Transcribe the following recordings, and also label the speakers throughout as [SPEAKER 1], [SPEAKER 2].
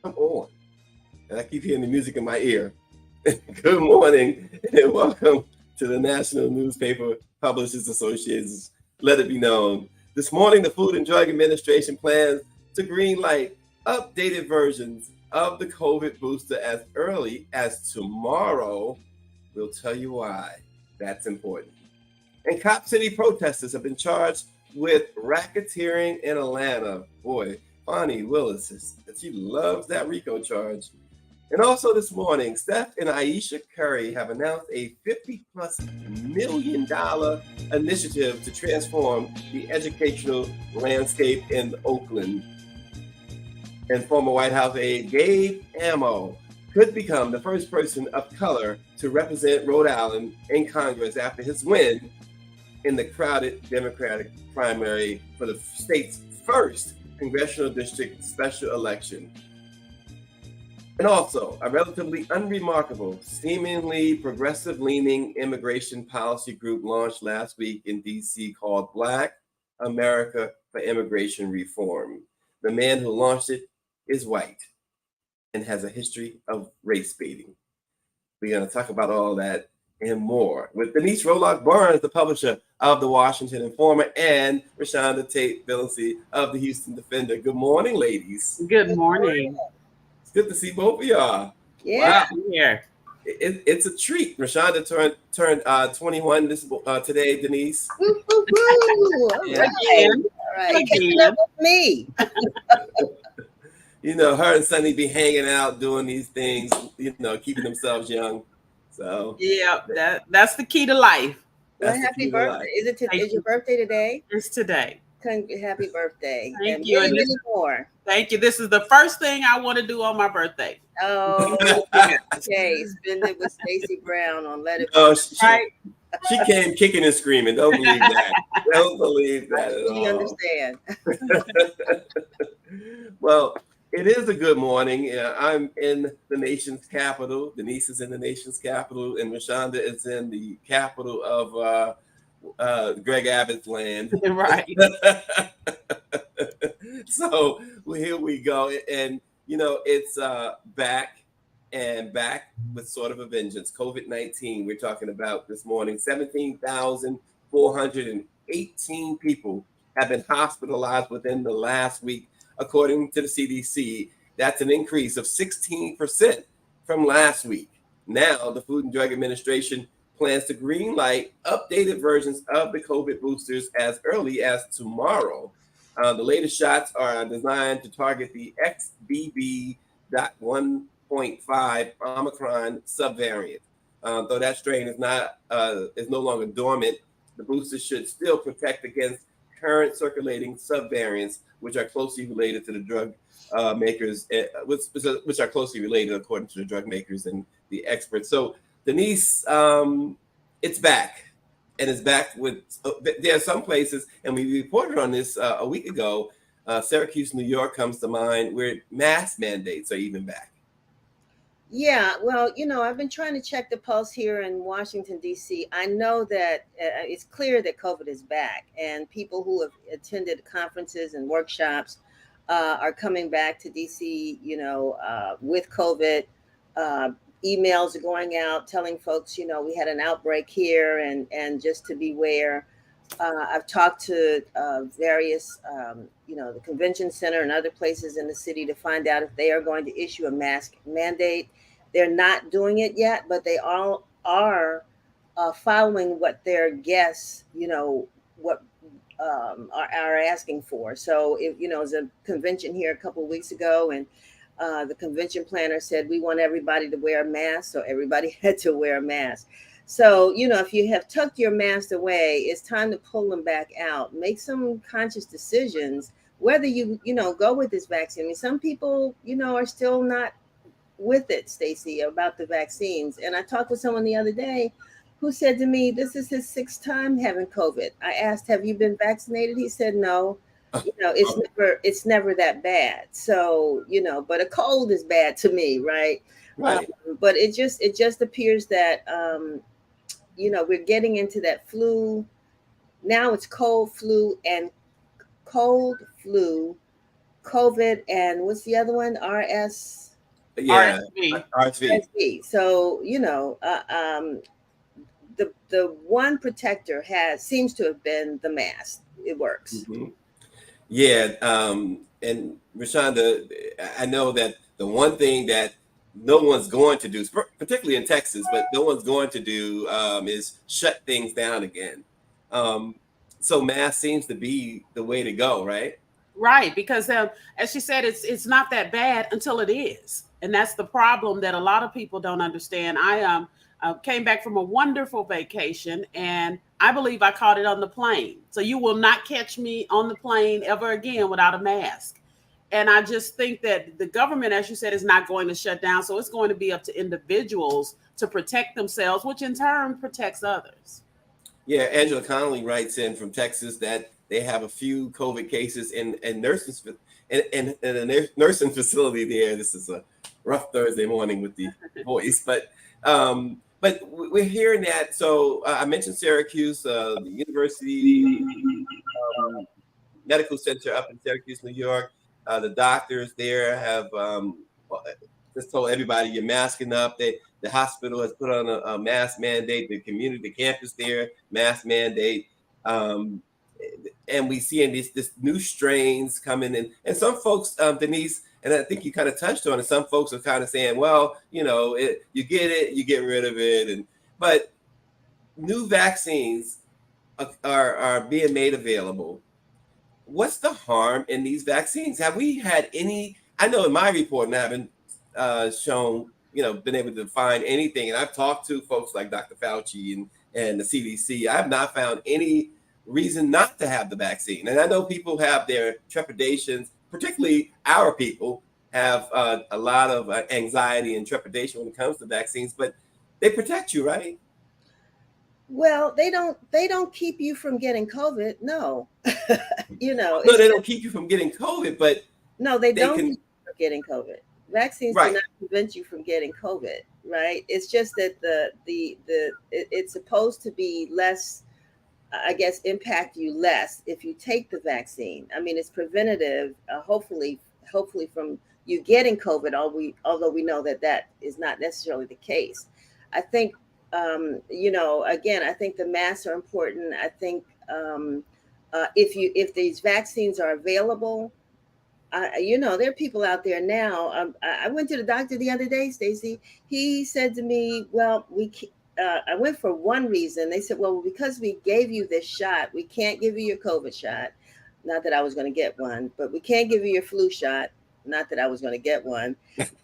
[SPEAKER 1] I'm on. And I keep hearing the music in my ear. Good morning and welcome to the National Newspaper Publishers Association's Let It Be Known. This morning, the Food and Drug Administration plans to greenlight updated versions of the COVID booster as early as tomorrow. We'll tell you why that's important. And Cop City protesters have been charged with racketeering in Atlanta. Boy, Bonnie Willis, she loves that RICO charge. And also this morning, Steph and Ayesha Curry have announced a $50+ million initiative to transform the educational landscape in Oakland. And former White House aide Gabe Amo could become the first person of color to represent Rhode Island in Congress after his win in the crowded Democratic primary for the state's first Congressional District special election. And also, a relatively unremarkable, seemingly progressive-leaning immigration policy group launched last week in D.C. called Black America for Immigration Reform. The man who launched it is white and has a history of race baiting. We're going to talk about all that and more with Denise Rolock Barnes, the publisher of the Washington Informer, and Rashonda Tate Billingsley of the Houston Defender. Good morning, ladies.
[SPEAKER 2] Good morning.
[SPEAKER 1] It's good to see both of y'all.
[SPEAKER 2] Yeah, wow. Here.
[SPEAKER 1] It's a treat. Rashonda turned 21 today, Denise.
[SPEAKER 3] Yeah. All right. Catching up with me.
[SPEAKER 1] You know, her and Sunny be hanging out doing these things, you know, keeping themselves young. So
[SPEAKER 2] yeah, that's the key to life.
[SPEAKER 3] Well, happy birthday. Is your birthday today?
[SPEAKER 2] It's today.
[SPEAKER 3] Happy birthday.
[SPEAKER 2] Thank you.
[SPEAKER 3] And many more.
[SPEAKER 2] Thank you. This is the first thing I want to do on my birthday.
[SPEAKER 3] Oh, okay. Spend it with Stacey Brown on Let It Be.
[SPEAKER 1] Oh, she came kicking and screaming. Don't believe that. Don't believe that at all.
[SPEAKER 3] You understand.
[SPEAKER 1] Well, it is a good morning. I'm in the nation's capital. Denise is in the nation's capital, and Rashonda is in the capital of Greg Abbott's land.
[SPEAKER 2] Right.
[SPEAKER 1] So here we go. And, you know, it's back with sort of a vengeance. COVID-19, we're talking about this morning. 17,418 people have been hospitalized within the last week, according to the CDC. That's an increase of 16% from last week. Now, the Food and Drug Administration plans to greenlight updated versions of the COVID boosters as early as tomorrow. The latest shots are designed to target the XBB.1.5 Omicron subvariant. Though that strain is no longer dormant, the boosters should still protect against current circulating subvariants, which are closely related to the drug makers, which are closely related according to the drug makers and the experts. So, Denise, it's back. And it's back with, there are some places, and we reported on this a week ago, Syracuse, New York comes to mind, where mask mandates are even back.
[SPEAKER 3] Yeah, well, you know, I've been trying to check the pulse here in Washington, D.C. I know that it's clear that COVID is back, and people who have attended conferences and workshops are coming back to D.C., you know, with COVID. Emails are going out telling folks, you know, we had an outbreak here and just to beware. I've talked to various, you know, the convention center and other places in the city to find out if they are going to issue a mask mandate. They're not doing it yet, but they all are following what their guests, you know, what are asking for. So, if, you know, it was a convention here a couple of weeks ago, and the convention planner said, we want everybody to wear a mask. So everybody had to wear a mask. So, you know, if you have tucked your mask away, it's time to pull them back out. Make some conscious decisions, whether you know, go with this vaccine. I mean, some people, you know, are still not with it, Stacey, about the vaccines. And I talked with someone the other day who said to me, this is his 6th time having COVID. I asked, have you been vaccinated? He said, no. You know, it's never that bad. So, you know, but a cold is bad to me, right?
[SPEAKER 1] Right.
[SPEAKER 3] But it just appears that, you know, we're getting into that flu. Now it's cold flu COVID and what's the other one?
[SPEAKER 1] Yeah,
[SPEAKER 2] RSV.
[SPEAKER 1] RSV.
[SPEAKER 3] So the one protector seems to have been the mask. It works.
[SPEAKER 1] Mm-hmm. Yeah, and Rashonda, I know that the one thing that no one's going to do, particularly in Texas, but no one's going to do is shut things down again. Um, so mass seems to be the way to go, right?
[SPEAKER 2] Right, because as she said, it's not that bad until it is, and that's the problem that a lot of people don't understand. I came back from a wonderful vacation, and I believe I caught it on the plane. So you will not catch me on the plane ever again without a mask. And I just think that the government, as you said, is not going to shut down. So it's going to be up to individuals to protect themselves, which in turn protects others.
[SPEAKER 1] Yeah, Angela Connolly writes in from Texas that they have a few COVID cases in nursing in a nursing facility there. This is a rough Thursday morning with the voice, but we're hearing that. So I mentioned Syracuse, the University Medical Center up in Syracuse, New York. The doctors there have just told everybody you're masking up. The hospital has put on a mask mandate. The community, the campus there, mask mandate. And we see in this new strains coming in, and some folks, Denise, and I think you kind of touched on it. Some folks are kind of saying, well, you know, you get it, you get rid of it, but new vaccines are being made available. What's the harm in these vaccines? Have we had any? I know in my report, I haven't shown, been able to find anything. And I've talked to folks like Dr. Fauci and the CDC. I've not found any reason not to have the vaccine. And I know people have their trepidations, particularly our people have a lot of anxiety and trepidation when it comes to vaccines, but they protect you, right?
[SPEAKER 3] Well, they don't keep you from getting COVID. No.
[SPEAKER 1] No, they don't keep you from getting COVID, but
[SPEAKER 3] no, they don't keep you from getting COVID. Vaccines do not prevent you from getting COVID, right? It's just that it's supposed to be less, I guess, impact you less if you take the vaccine. I mean, it's preventative, hopefully from you getting COVID, although we know that is not necessarily the case. I think, again, I think the masks are important. I think if these vaccines are available, there are people out there now. I went to the doctor the other day, Stacey. He said to me, well, I went for one reason. They said, well, because we gave you this shot, we can't give you your COVID shot. Not that I was going to get one, but we can't give you your flu shot. Not that I was going to get one.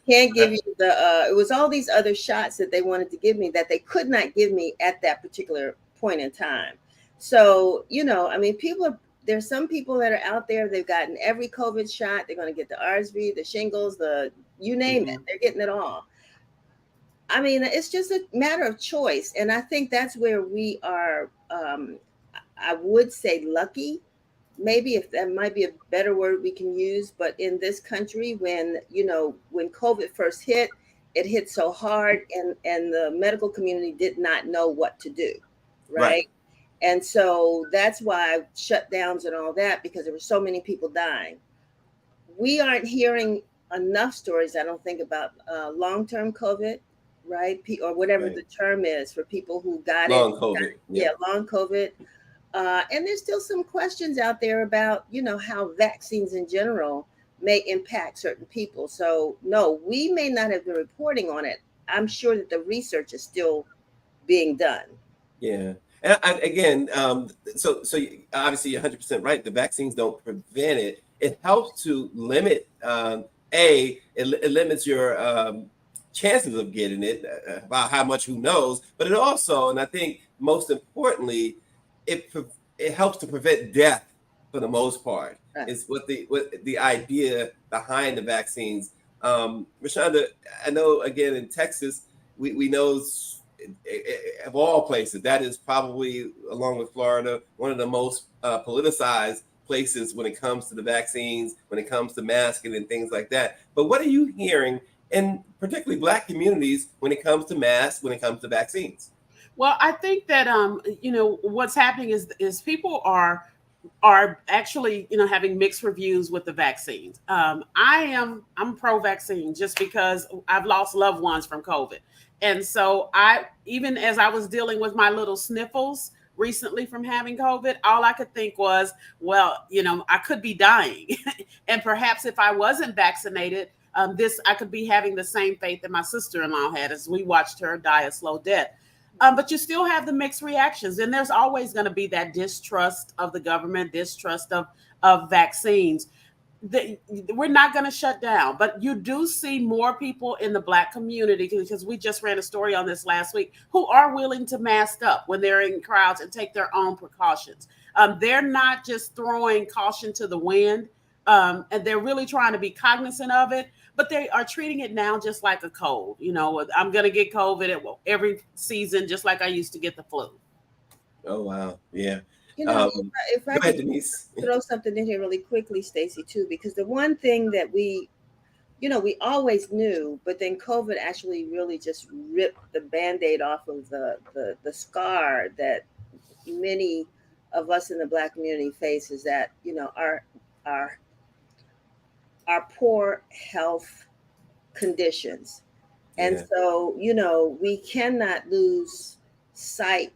[SPEAKER 3] Can't give you it was all these other shots that they wanted to give me that they could not give me at that particular point in time. So, I mean, there's some people that are out there, they've gotten every COVID shot. They're going to get the RSV, the shingles, you name it. They're getting it all. I mean, it's just a matter of choice. And I think that's where we are, I would say lucky, maybe, if that might be a better word we can use. But in this country, when COVID first hit, it hit so hard and the medical community did not know what to do. Right. And so that's why shutdowns and all that, because there were so many people dying. We aren't hearing enough stories, I don't think, about long-term COVID, right? Or whatever the term is for people who got
[SPEAKER 1] long COVID.
[SPEAKER 3] Yeah, long COVID. And there's still some questions out there about, how vaccines in general may impact certain people. So no, we may not have been reporting on it. I'm sure that the research is still being done.
[SPEAKER 1] Yeah. And again, so obviously you're 100% right. The vaccines don't prevent it. It helps to limit, it limits your chances of getting it, about how much, who knows. But it also, and I think most importantly, it helps to prevent death for the most part. Right. Is what the idea behind the vaccines. Rashonda, I know, again, in Texas, we know, of all places, that is probably, along with Florida, one of the most politicized places when it comes to the vaccines, when it comes to masking and things like that. But what are you hearing in particularly Black communities when it comes to masks, when it comes to vaccines?
[SPEAKER 2] Well, I think that what's happening is people are are actually, having mixed reviews with the vaccines. I'm pro-vaccine just because I've lost loved ones from COVID. And so even as I was dealing with my little sniffles recently from having COVID, all I could think was, well, I could be dying. And perhaps if I wasn't vaccinated, I could be having the same fate that my sister-in-law had as we watched her die a slow death. But you still have the mixed reactions, and there's always going to be that distrust of the government, distrust of vaccines. We're not going to shut down, but you do see more people in the Black community, because we just ran a story on this last week, who are willing to mask up when they're in crowds and take their own precautions. They're not just throwing caution to the wind, and they're really trying to be cognizant of it. But they are treating it now just like a cold. I'm going to get COVID every season, just like I used to get the flu.
[SPEAKER 1] Oh, wow. Yeah.
[SPEAKER 3] If I
[SPEAKER 1] ahead,
[SPEAKER 3] could
[SPEAKER 1] Denise.
[SPEAKER 3] throw something in here really quickly, Stacey, too, because the one thing that we always knew, but then COVID actually really just ripped the Band-Aid off of the scar that many of us in the Black community face, is that, our poor health conditions. And so, we cannot lose sight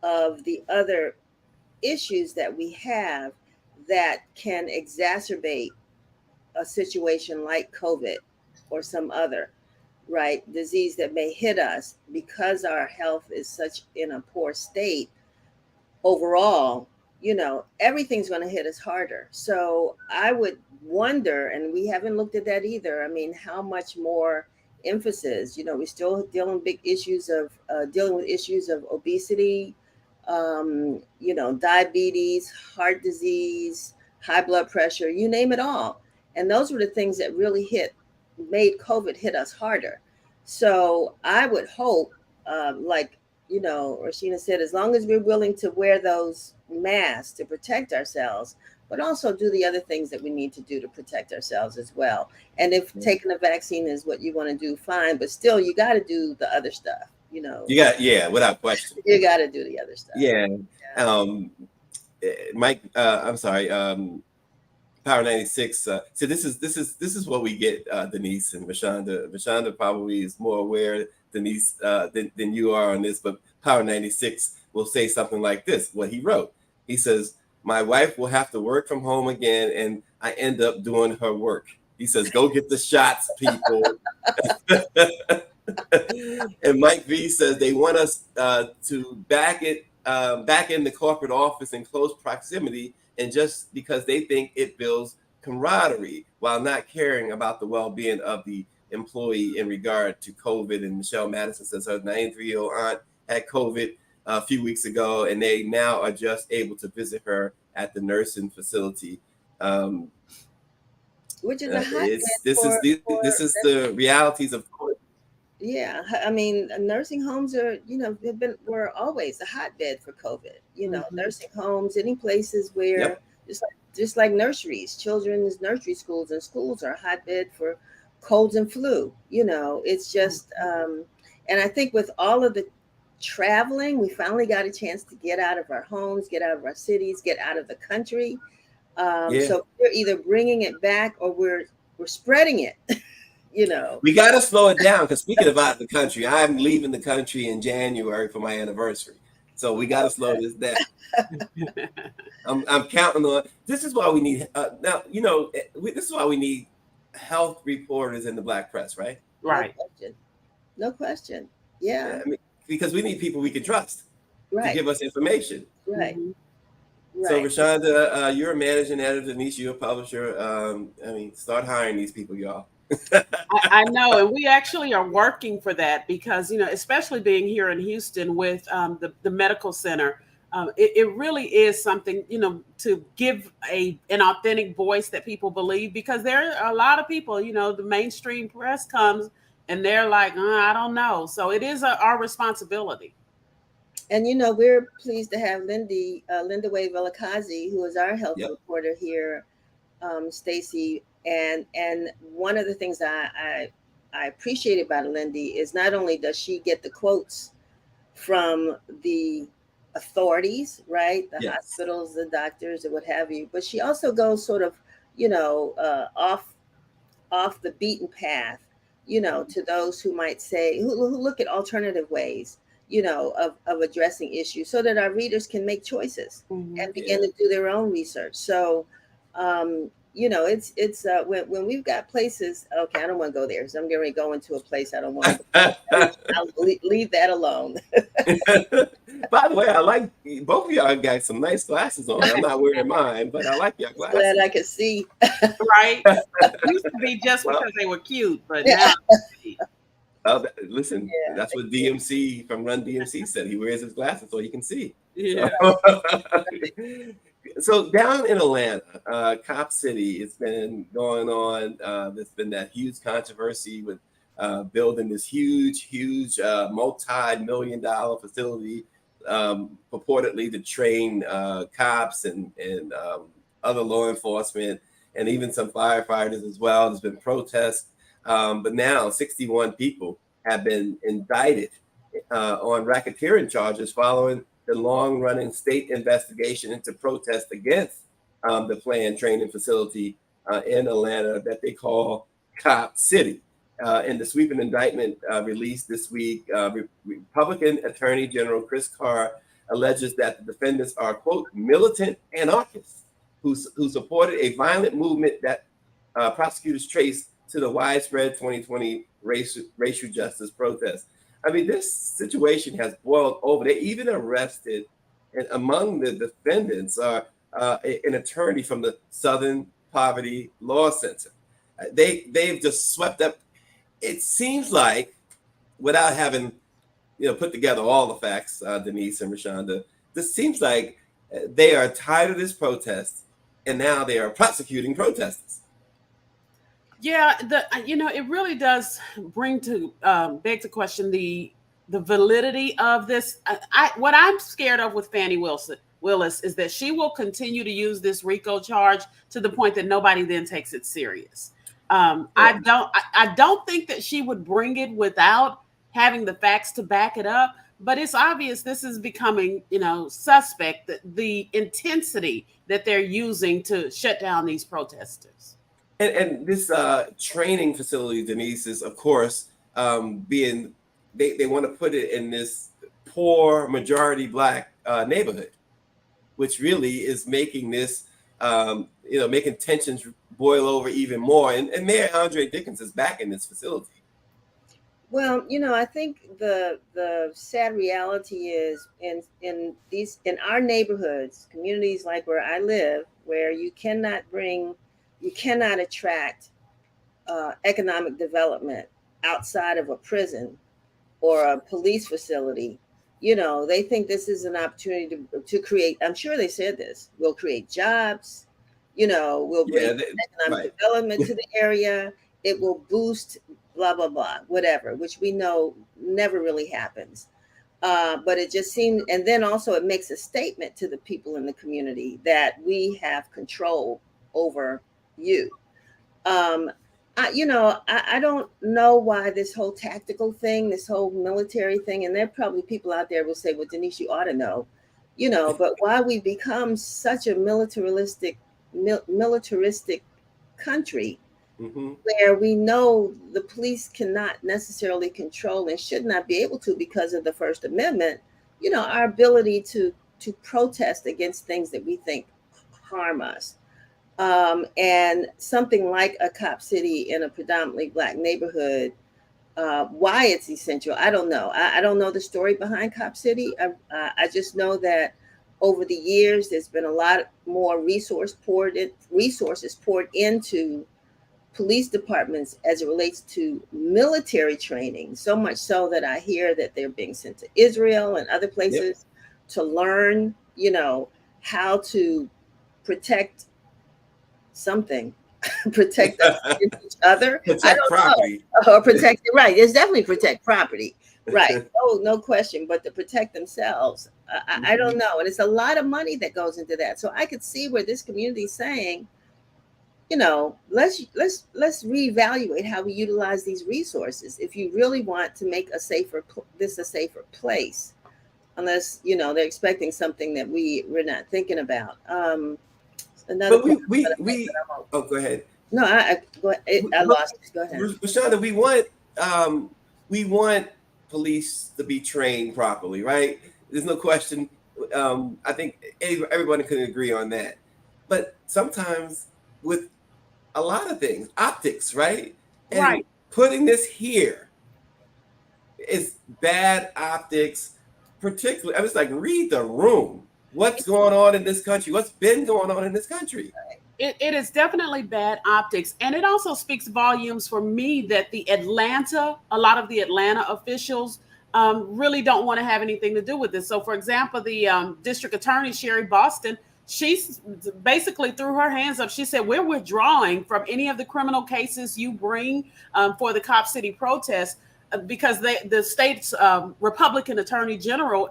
[SPEAKER 3] of the other issues that we have that can exacerbate a situation like COVID or some other, right, disease that may hit us, because our health is such in a poor state overall. Everything's going to hit us harder. So I would wonder, and we haven't looked at that either, I mean, how much more emphasis, we're still dealing with issues of obesity, diabetes, heart disease, high blood pressure, you name it all. And those were the things that really made COVID hit us harder. So I would hope, Rashina said, as long as we're willing to wear those masks to protect ourselves, but also do the other things that we need to do to protect ourselves as well. And if taking a vaccine is what you want to do, fine, but still you got to do the other stuff,
[SPEAKER 1] Without question.
[SPEAKER 3] You got to do the other stuff.
[SPEAKER 1] Yeah. Mike, I'm sorry. Power 96. So this is what we get, Denise and Rashonda. Rashonda probably is more aware, Denise, than you are on this, but Power 96 will say something like this, what he wrote. He says, my wife will have to work from home again, and I end up doing her work. He says, go get the shots, people. And Mike V says they want us to back in the corporate office in close proximity, and just because they think it builds camaraderie while not caring about the well-being of the employee in regard to COVID. And Michelle Madison says her 93-year-old aunt had COVID a few weeks ago, and they now are just able to visit her at the nursing facility.
[SPEAKER 3] Which is a hotbed.
[SPEAKER 1] This is the realities of COVID.
[SPEAKER 3] Yeah, I mean, nursing homes are, were always a hotbed for COVID. Nursing homes, any places where, just like nurseries, children's nursery schools and schools are a hotbed for colds and flu. It's just, and I think with all of the traveling, we finally got a chance to get out of our homes, get out of our cities, get out of the country. So we're either bringing it back or we're spreading it.
[SPEAKER 1] We got to slow it down, because speaking of out of the country, I'm leaving the country in January for my anniversary. So we got to slow this down. I'm counting on. This is why we need this is why we need health reporters in the Black press, right?
[SPEAKER 2] Right.
[SPEAKER 3] No question. Yeah.
[SPEAKER 1] I mean, because we need people we can trust to give us information.
[SPEAKER 3] Right.
[SPEAKER 2] Mm-hmm.
[SPEAKER 1] So Rashonda, you're a managing editor. Denise, you're a publisher. Start hiring these people, y'all.
[SPEAKER 2] I know, and we actually are working for that, because especially being here in Houston with the medical center, it really is something to give an authentic voice that people believe, because there are a lot of people, the mainstream press comes and they're like, I don't know. So it is our responsibility.
[SPEAKER 3] And we're pleased to have Linda Way Velakazi, who is our health reporter here, Stacey. And one of the things I appreciate about Lindy is not only does she get the quotes from the authorities, right? The
[SPEAKER 1] Yes.
[SPEAKER 3] hospitals, the doctors, or what have you. But she also goes sort of, off the beaten path, to those who might say, who look at alternative ways, of addressing issues so that our readers can make choices and begin to do their own research. So, it's when we've got places, okay, I don't want to go there. So I'm going to go into a place I don't want to go. I'll leave that alone.
[SPEAKER 1] By the way, I like both of y'all got some nice glasses on. I'm not wearing mine, but I like your glasses.
[SPEAKER 3] Glad I can see.
[SPEAKER 2] Right? Used to be just because they were cute, but now.
[SPEAKER 1] Listen, that's what DMC from Run DMC said. He wears his glasses so he can see.
[SPEAKER 2] Yeah.
[SPEAKER 1] So down in Atlanta, Cop City, it's been going on. There's been that huge controversy with building this huge multi-million-dollar facility purportedly to train cops and other law enforcement and even some firefighters as well. There's been protests, but now 61 people have been indicted on racketeering charges following the long-running state investigation into protests against the planned training facility in Atlanta that they call Cop City. In the sweeping indictment released this week, Republican Attorney General Chris Carr alleges that the defendants are, quote, militant anarchists who supported a violent movement that prosecutors traced to the widespread 2020 racial justice protests. I mean, this situation has boiled over. They even arrested, and among the defendants are an attorney from the Southern Poverty Law Center. They've just swept up. It seems like, without having put together all the facts, Denise and Rashonda, this seems like they are tired of this protest, and now they are prosecuting protesters.
[SPEAKER 2] Yeah, it really does bring to beg to question the validity of this. What I'm scared of with Fannie Willis is that she will continue to use this RICO charge to the point that nobody then takes it serious. I don't think that she would bring it without having the facts to back it up. But it's obvious this is becoming, suspect, the intensity that they're using to shut down these protesters.
[SPEAKER 1] And this training facility, Denise, is, of course, being, they want to put it in this poor majority Black neighborhood, which really is making this, making tensions boil over even more. And Mayor Andre Dickens is back in this facility.
[SPEAKER 3] Well, I think the sad reality is in our neighborhoods, communities like where I live, where you cannot attract economic development outside of a prison or a police facility. They think this is an opportunity to create. I'm sure they said this. We'll create jobs. We'll bring economic development to the area. It will boost blah, blah, blah, whatever, which we know never really happens. But it just seemed, and then also it makes a statement to the people in the community that we have control over you. I don't know why this whole tactical thing, this whole military thing, and there are probably people out there will say, well, Denise, you ought to know, but why we become such a militaristic country, where we know the police cannot necessarily control and should not be able to because of the First Amendment, our ability to protest against things that we think harm us. And something like a Cop City in a predominantly Black neighborhood, why it's essential, I don't know. I don't know the story behind Cop City. I just know that over the years, there's been a lot more resources poured into police departments as it relates to military training, so much so that I hear that they're being sent to Israel and other places to learn, how to protect something, protect us against each other.
[SPEAKER 1] Protect property.
[SPEAKER 3] Or protect it, right. There's definitely protect property. Right. Oh, no question. But to protect themselves, I don't know. And it's a lot of money that goes into that. So I could see where this community is saying, let's reevaluate how we utilize these resources. If you really want to make this a safer place, unless they're expecting something that we're not thinking about.
[SPEAKER 1] But oh, go ahead.
[SPEAKER 3] No, I lost it. Go ahead.
[SPEAKER 1] Rashonda, we want police to be trained properly, right? There's no question. I think everybody can agree on that. But sometimes with a lot of things, optics, right? And
[SPEAKER 2] right.
[SPEAKER 1] Putting this here is bad optics, particularly. I was like, read the room. What's going on in this country? What's been going on in this country?
[SPEAKER 2] It is definitely bad optics. And it also speaks volumes for me that a lot of the Atlanta officials really don't want to have anything to do with this. So, for example, the district attorney, Sherry Boston, she's basically threw her hands up. She said, we're withdrawing from any of the criminal cases you bring for the Cop City protest because the state's Republican attorney general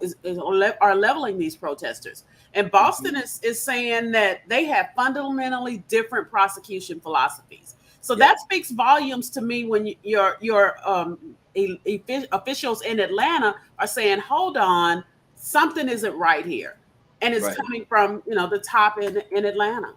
[SPEAKER 2] are leveling these protesters. And Boston is saying that they have fundamentally different prosecution philosophies. So that speaks volumes to me when your officials in Atlanta are saying, hold on, something isn't right here. And it's coming from, the top in Atlanta.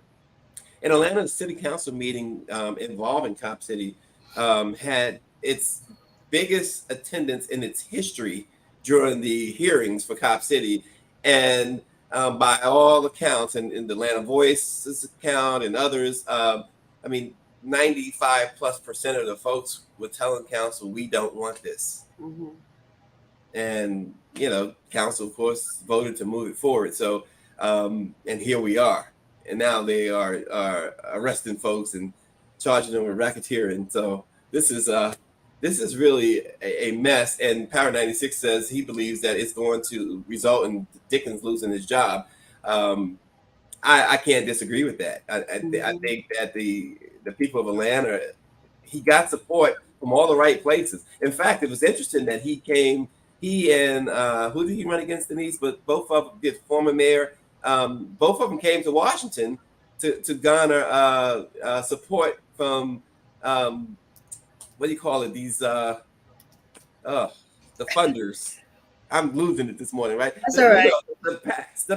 [SPEAKER 1] In Atlanta, the city council meeting involving Cop City had its biggest attendance in its history during the hearings for Cop City. And by all accounts, and in the Atlanta Voice's account and others, 95+% of the folks were telling council, we don't want this. Mm-hmm. And, council, of course, voted to move it forward. So, and here we are. And now they are arresting folks and charging them with racketeering. So this is really a mess. And Power 96 says he believes that it's going to result in Dickens losing his job. I can't disagree with that. I think that the people of Atlanta, he got support from all the right places. In fact, it was interesting that he and who did he run against, Denise? But both of them, former mayor, both of them came to Washington to garner support from what do you call it? These the funders. I'm losing it this morning, right?
[SPEAKER 3] That's all right.
[SPEAKER 1] The PACs,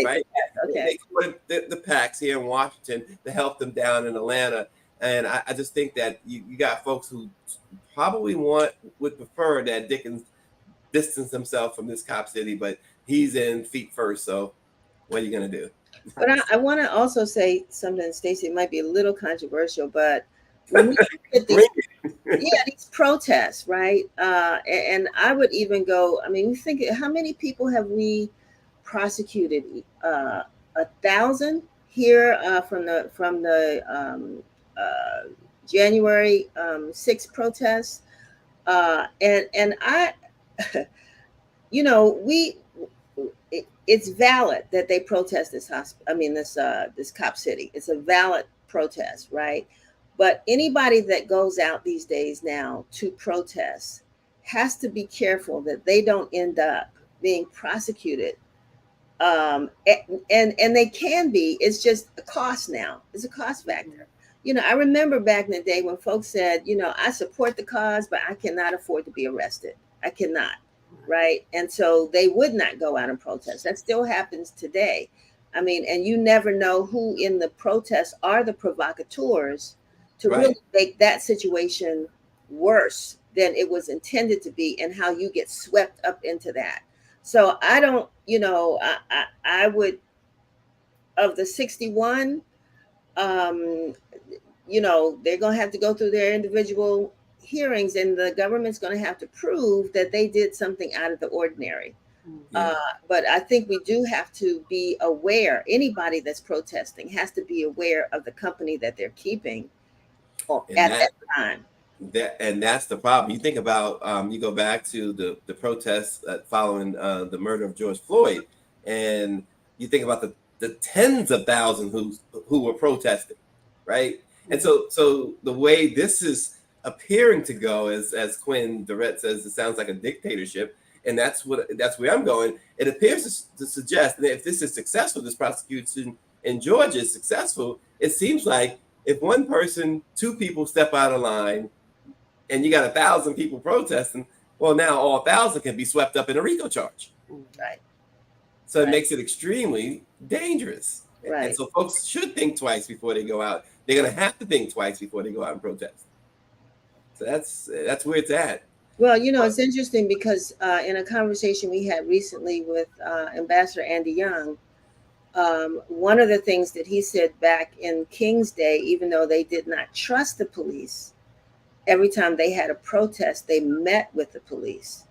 [SPEAKER 1] right?
[SPEAKER 3] Okay.
[SPEAKER 1] They the PACs here in Washington to help them down in Atlanta. And I just think that you got folks who probably would prefer that Dickens distance himself from this Cop City, but he's in feet first. So what are you going to do?
[SPEAKER 3] But I want to also say something, Stacey, it might be a little controversial, but when we look at these protests, right? And I would even go, we think, how many people have we prosecuted? 1,000 here from the January 6th protests. And I, it's valid that they protest this this Cop City. It's a valid protest, right? But anybody that goes out these days now to protest has to be careful that they don't end up being prosecuted. And they can be. It's just a cost now. It's a cost factor. I remember back in the day when folks said, I support the cause, but I cannot afford to be arrested. I cannot. Right. And so they would not go out and protest. That still happens today. And you never know who in the protests are the provocateurs to really make that situation worse than it was intended to be, and how you get swept up into that. So I don't, I would, of the 61, they're going to have to go through their individual hearings, and the government's going to have to prove that they did something out of the ordinary. But I think we do have to be aware. Anybody that's protesting has to be aware of the company that they're keeping at that time.
[SPEAKER 1] And that's the problem. You think about, you go back to the protests following the murder of George Floyd, and you think about the tens of thousands who were protesting, right? And so the way this is appearing to go, as Quinn Durrett says, it sounds like a dictatorship, and that's where I'm going. It appears to suggest that if this is successful, this prosecution in Georgia is successful, it seems like if one person, two people step out of line, and you got 1,000 people protesting, well, now all 1,000 can be swept up in a RICO charge.
[SPEAKER 3] Right.
[SPEAKER 1] So it
[SPEAKER 3] Right.
[SPEAKER 1] makes it extremely dangerous.
[SPEAKER 3] Right.
[SPEAKER 1] And so folks should think twice before they go out. They're going to have to think twice before they go out and protest. So that's where it's at.
[SPEAKER 3] Well, it's interesting because in a conversation we had recently with Ambassador Andy Young, one of the things that he said back in King's Day, even though they did not trust the police, every time they had a protest, they met with the police.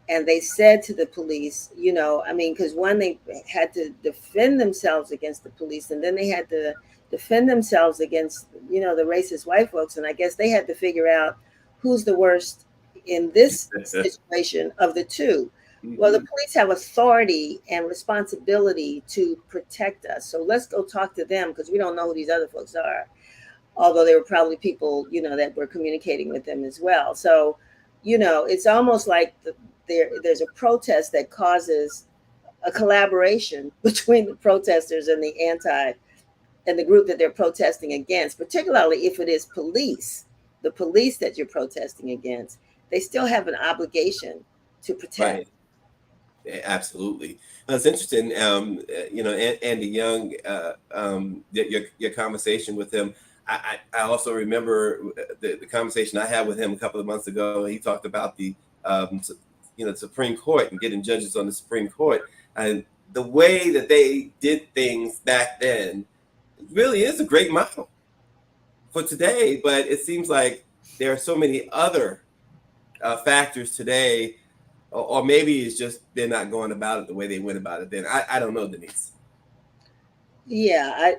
[SPEAKER 3] And they said to the police, because one, they had to defend themselves against the police, and then they had to defend themselves against, the racist white folks. And I guess they had to figure out who's the worst in this situation of the two. Well, the police have authority and responsibility to protect us. So let's go talk to them, because we don't know who these other folks are. Although they were probably people, that were communicating with them as well. So, it's almost like there's a protest that causes a collaboration between the protesters and the group that they're protesting against, particularly if it is the police that you're protesting against. They still have an obligation to protect.
[SPEAKER 1] Right. Yeah, absolutely. It's interesting. Andy Young, your conversation with him. I also remember the conversation I had with him a couple of months ago. He talked about the Supreme Court and getting judges on the Supreme Court, and the way that they did things back then really is a great model for today. But it seems like there are so many other factors today, or maybe it's just they're not going about it the way they went about it then. I don't know, Denise.
[SPEAKER 3] Yeah,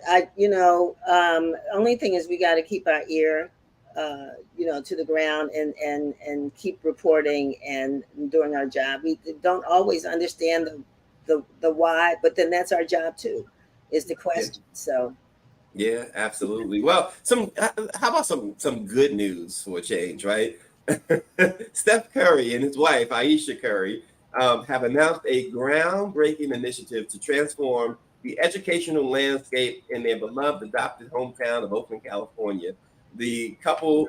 [SPEAKER 3] only thing is we got to keep our ear, to the ground and keep reporting and doing our job. We don't always understand the why, but then that's our job too, is the question. So.
[SPEAKER 1] Yeah, absolutely. Well, how about some good news for a change, right? Steph Curry and his wife, Ayesha Curry, have announced a groundbreaking initiative to transform the educational landscape in their beloved adopted hometown of Oakland, California. The couple,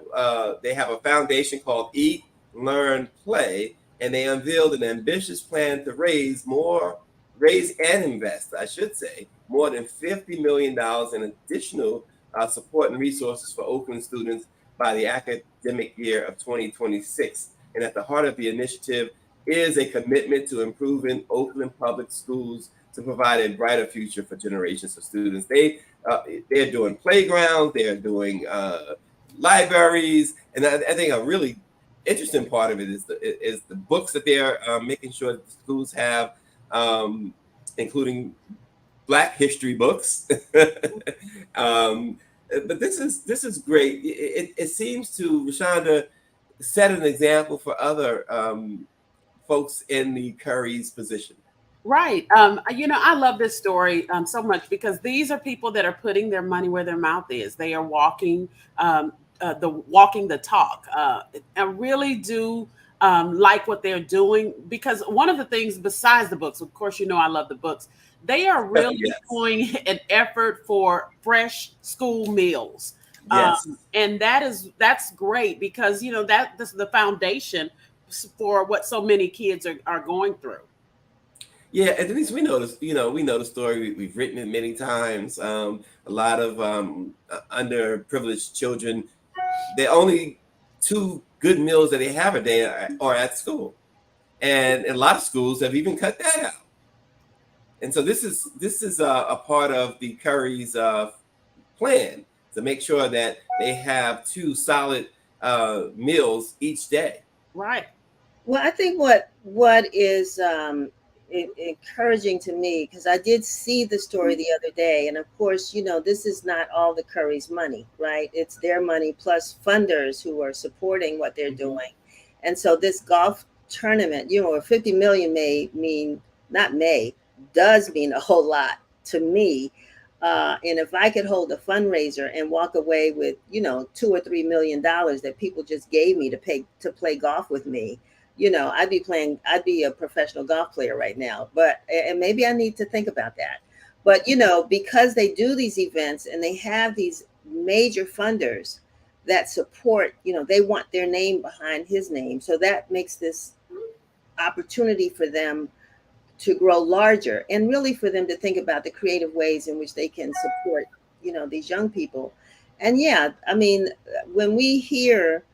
[SPEAKER 1] they have a foundation called Eat, Learn, Play, and they unveiled an ambitious plan to raise and invest, I should say, more than $50 million in additional support and resources for Oakland students by the academic year of 2026. And at the heart of the initiative is a commitment to improving Oakland public schools to provide a brighter future for generations of students. They're doing playgrounds, they're doing libraries, and I think a really interesting part of it is the books that they're making sure that the schools have, including Black history books. But this is great. It seems to, Rashonda, set an example for other folks in the Curry's position.
[SPEAKER 2] Right. I love this story so much, because these are people that are putting their money where their mouth is. They are walking the talk. I really do like what they're doing, because one of the things besides the books, of course, I love the books. They are really doing an effort for fresh school meals.
[SPEAKER 1] Yes.
[SPEAKER 2] And that's great, because, that's the foundation for what so many kids are going through.
[SPEAKER 1] Yeah, and Denise, we know the story. We've written it many times. A lot of underprivileged children, the only 2 good meals that they have a day are at school, and a lot of schools have even cut that out. And so this is a part of the Curry's plan to make sure that they have 2 solid meals each day.
[SPEAKER 2] Right.
[SPEAKER 3] Well, I think what is encouraging to me, because I did see the story the other day, and of course, this is not all the Curry's money, right? It's their money plus funders who are supporting what they're doing. And so this golf tournament, $50 million does mean a whole lot to me. And if I could hold a fundraiser and walk away with, $2 or $3 million that people just gave me to play golf with me, I'd be a professional golf player right now. And maybe I need to think about that. But, because they do these events and they have these major funders that support, they want their name behind his name. So that makes this opportunity for them to grow larger, and really for them to think about the creative ways in which they can support, these young people. And yeah, I mean, when we hear,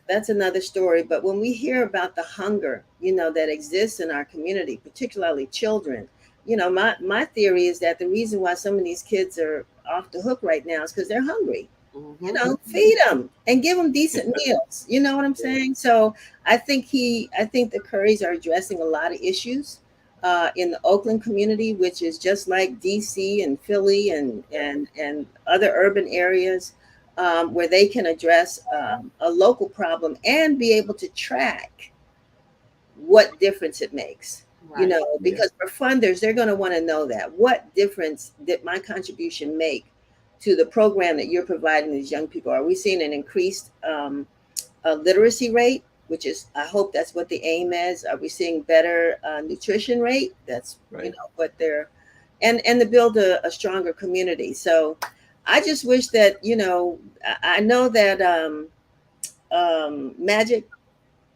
[SPEAKER 3] that's another story, but when we hear about the hunger, that exists in our community, particularly children, my theory is that the reason why some of these kids are off the hook right now is because they're hungry. Feed them and give them decent meals. You know what I'm saying? So I think the Currys are addressing a lot of issues in the Oakland community, which is just like DC and Philly and other urban areas, where they can address a local problem and be able to track what difference it makes. Right. Because for funders, they're going to want to know that what difference did my contribution make to the program that you're providing these young people. Are we seeing an increased literacy rate, which is, I hope that's what the aim is. Are we seeing better nutrition rate? That's right. What they're, and to build a stronger community. So I just wish that, I know that Magic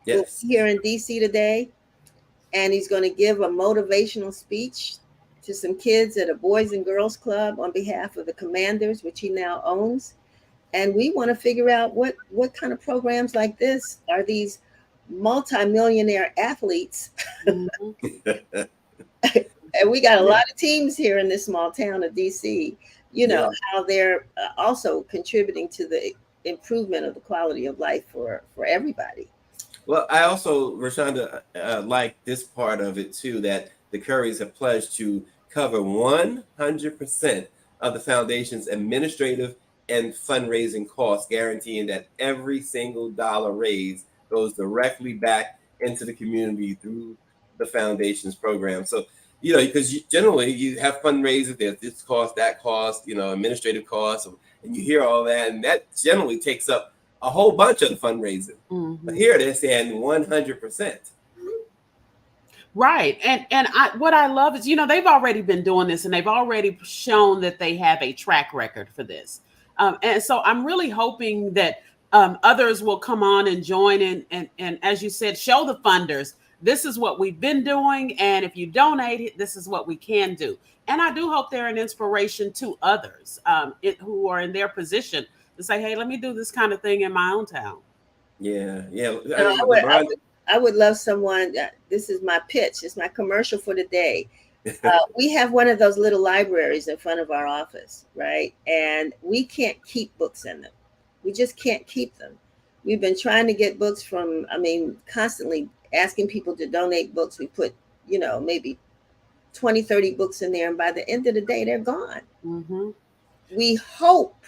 [SPEAKER 3] will be here in DC today, and he's going to give a motivational speech to some kids at a Boys and Girls Club on behalf of the Commanders, which he now owns. And we want to figure out what kind of programs like this are these multimillionaire athletes. Mm-hmm. And we got a lot of teams here in this small town of DC, how they're also contributing to the improvement of the quality of life for everybody.
[SPEAKER 1] Well, I also, Rashonda, like this part of it too, that the Currys have pledged to cover 100% of the foundation's administrative and fundraising costs, guaranteeing that every single dollar raised goes directly back into the community through the foundation's program. So, because generally you have fundraisers, there's this cost, that cost, administrative costs, and you hear all that, and that generally takes up a whole bunch of the fundraising. Mm-hmm. But here they're saying 100%.
[SPEAKER 2] Right. And what I love is, they've already been doing this, and they've already shown that they have a track record for this. And so I'm really hoping that others will come on and join in, and as you said, show the funders, this is what we've been doing. And if you donate it, this is what we can do. And I do hope they're an inspiration to others who are in their position to say, hey, let me do this kind of thing in my own town.
[SPEAKER 1] Yeah.
[SPEAKER 3] I would love someone. This is my pitch. It's my commercial for the day. We have one of those little libraries in front of our office, right? And we can't keep books in them. We just can't keep them. We've been trying to get books constantly asking people to donate books. We put, maybe 20, 30 books in there. And by the end of the day, they're gone. Mm-hmm. We hope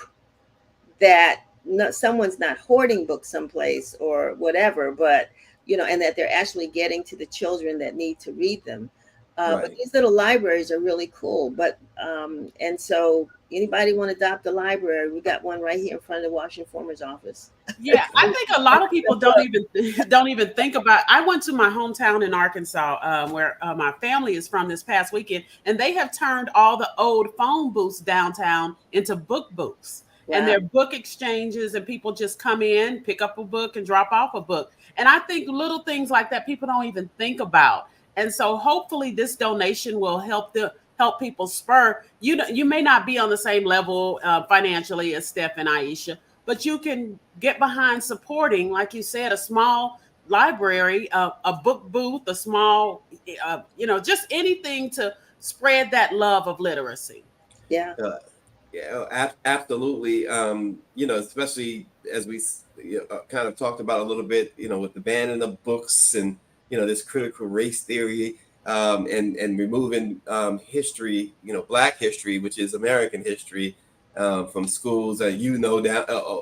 [SPEAKER 3] that someone's not hoarding books someplace or whatever, but, and that they're actually getting to the children that need to read them. Right. But these little libraries are really cool. But and so anybody want to adopt a library? We got one right here in front of the Washington Foreman's office.
[SPEAKER 2] Yeah, I think a lot of people don't even think about. I went to my hometown in Arkansas, where my family is from, this past weekend, and they have turned all the old phone booths downtown into book booths. Wow. And they're book exchanges, and people just come in, pick up a book, and drop off a book. And I think little things like that people don't even think about. And so hopefully this donation will help people spur. You may not be on the same level financially as Steph and Ayesha, but you can get behind supporting, like you said, a small library, a book booth, a small, just anything to spread that love of literacy.
[SPEAKER 3] Yeah.
[SPEAKER 1] Absolutely. Especially as we kind of talked about a little bit, with the banning of books and, this critical race theory, and removing history, Black history, which is American history, from schools. Down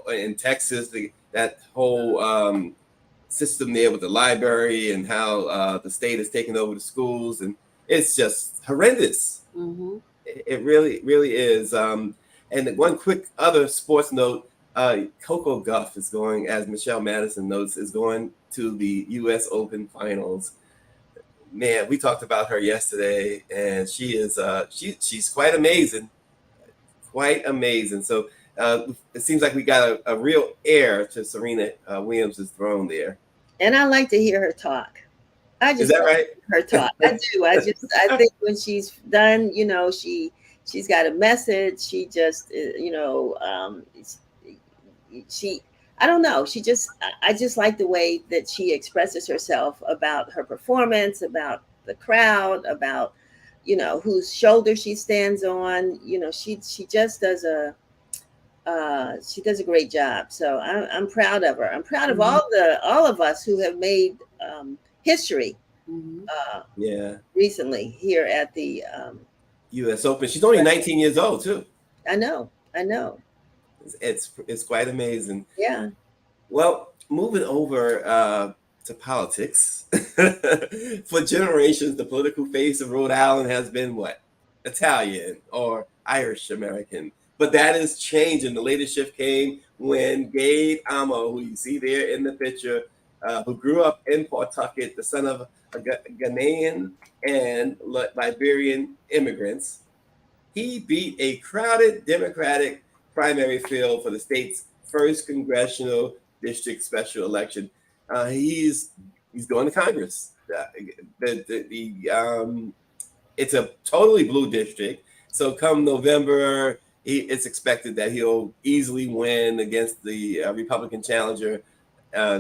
[SPEAKER 1] in Texas, that whole system there with the library and how the state has taken over the schools, and it's just horrendous. Mm-hmm. It really, really is. And one quick other sports note: Coco Gauff is going, as Michelle Madison notes, is going to the U.S. Open Finals. Man, we talked about her yesterday, and she is she's quite amazing, So it seems like we got a real heir to Serena Williams' throne there.
[SPEAKER 3] And I like to hear her talk. I
[SPEAKER 1] Is
[SPEAKER 3] just
[SPEAKER 1] that
[SPEAKER 3] love
[SPEAKER 1] right?
[SPEAKER 3] her talk. I do. I think when she's done, she's got a message. She just, she, I don't know. I just like the way that she expresses herself about her performance, about the crowd, about, whose shoulder she stands on. She just does she does a great job. So I'm proud of her. I'm proud of
[SPEAKER 2] Mhm.
[SPEAKER 3] all of us who have made history
[SPEAKER 2] Mhm.
[SPEAKER 1] Yeah.
[SPEAKER 3] recently here at the
[SPEAKER 1] U.S. Open. She's only 19 years old too.
[SPEAKER 3] I know.
[SPEAKER 1] It's quite amazing.
[SPEAKER 3] Yeah.
[SPEAKER 1] Well, moving over to politics. For generations, the political face of Rhode Island has been what? Italian or Irish American. But that is changing. The latest shift came when Gabe Amo, who you see there in the picture, who grew up in Pawtucket, the son of a Ghanaian and Liberian immigrants, he beat a crowded Democratic primary field for the state's first congressional district special election. He's going to Congress. It's a totally blue district. So come November, it's expected that he'll easily win against the Republican challenger.